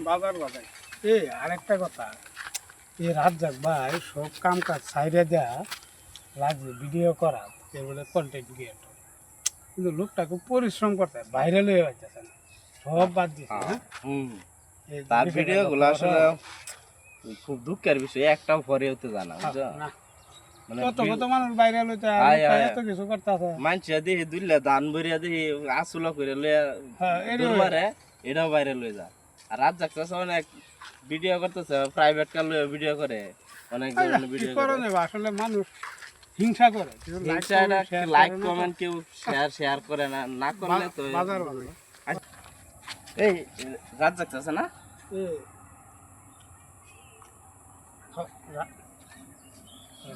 বাজার বাজার এই আরেকটা কথা, এই রাজ্জাক ভাই সব কাম কাজ সাইডে দেয়া লাগছে ভিডিও করা, এগুলো কন্টেন্ট ক্রিয়েটর, কিন্তু লোকটা খুব পরিশ্রম করতে ভাইরাল হয়ে যাচ্ছে না, সব বাদ দিচ্ছে না। এই তার বিষয়টা ভিডিও গুলো লক্ষ্য আসলে করো। খুব দুঃখের বিষয়, একটাও পরে হতে জানা বুঝছো না, মানে কত কত মানুষ ভাইরাল হইতে আয়, আয়, এত কিছু করতেছে। মানছিয়া দেখি দুইলা দান ভরিয়া দেখি আসুলা করে লইয়া হ্যাঁ, এটা দৌড় মারে, এটাও বাইরে লয়ে যা। আর রাত জাগতেছে অনেক ভিডিও করতেছে, প্রাইভেট কার লইয়া ভিডিও করে, অনেক ধরনের কি ভিডিও করে করে। নেবে, আসলে মানুষ হিংসা করে, কেউ like হিংসাটা করে, share লাইক করে না, কমেন্ট কেউ শেয়ার করে না, না করলে তো বাজার বাজার। এই রাত জাগতেছে না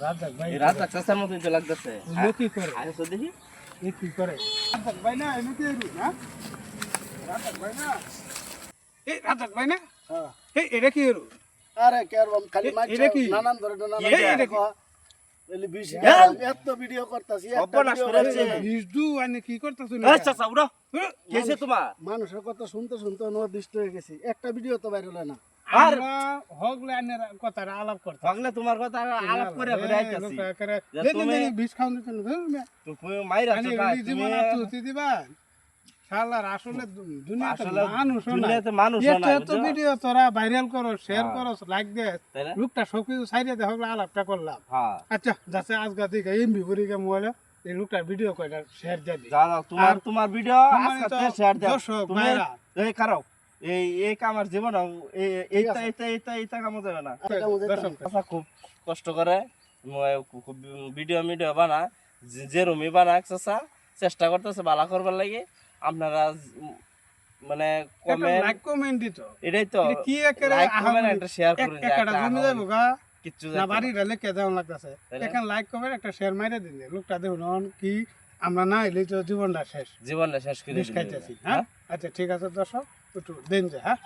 রাজ্জাক ভাই এই রাত জাগতেছে মতই তো লাগতেছে। এগুলো কি করে, আরে তো দেখি এ কি করে রাজ্জাক ভাই না, এমনি কি এরু না রাজ্জাক ভাই না, এই রাজ্জাক ভাই না, হ্যাঁ। এই এটা কি এরু, আরে কেরম খালি এ- মাছ এটা কি? নানান ধরনের নানান এটা ধরনের কি? এলি বেশি হ্যাঁ। এত ভিডিও করতাছি অপনাশ করেছে। বিজদু আনে কি করতাছ না, আচ্ছা আচ্ছা উড়ো কেসে তোমার মানুষের কথা শুনতে শুনতে নদিষ্ট হয়ে গেছি, একটা ভিডিও তো বাইরে হয় না। আমরা হগলে আনের কথাটা আলাপ করতাম, পাগলে তোমার কথা আলাপ করে করে আইতাছি যে তুমি- বিষ খাওয়ান দিতেন ধরুন না, তুমি মাইরা আনে চোখা এই তুমি জীবন আর তুই দিবা শালার, আসলে দুনিয়াতে আসলে মানুষ না, দুনিয়াতে মানুষ না এত ভিডিও তোরা ভাইরাল করো, শেয়ার হ্যাঁ। করো, লাইক দে, তাই না? লোকটা সবকিছু সাইডে দে, হগলে আলাপটা করলাম। হ্যাঁ আচ্ছা যাচ্ছে আজকে দিকে এমবি পরীক্ষা মোবাইলে এই লোকটা ভিডিও কয়টা শেয়ার দিয়ে দিই, যা যাও তোমার আর তোমার ভিডিও সম্মানিত আজকে শেয়ার দাও দর্শক তুমি ভাইরা, এই খারাপ এই কামার জীবন এইটা কাম যাবে না। দর্শক কথা খুব কষ্ট করে ভিডিও মিডিও বানা যেরমি বানা চাচা চেষ্টা করতেছে ভালো করবার লাগে। আপনারা মানে কমেন্ট লাইক কমেন্ট দিত, এটাই তো এটা কি একেবারে লাইক কমেন্ট আহামরি, একটা শেয়ার করুন যে একটা একটা জমি আহামরি যাবো গা কিচ্ছু না, যাইতো বাড়ি না। রেলে কে দেওয়া লাগতেছে, তাই না? এখানে লাইক কমেন্ট একটা শেয়ার মাইরে দিন, লোকটা দেখুন কি আমরা না এলে তো জীবনটা শেষ, জীবনটা শেষ করে বিষ দিলে। খাইতেছি। হ্যাঁ, আচ্ছা ঠিক আছে দর্শক, একটু দেন যে, হ্যাঁ।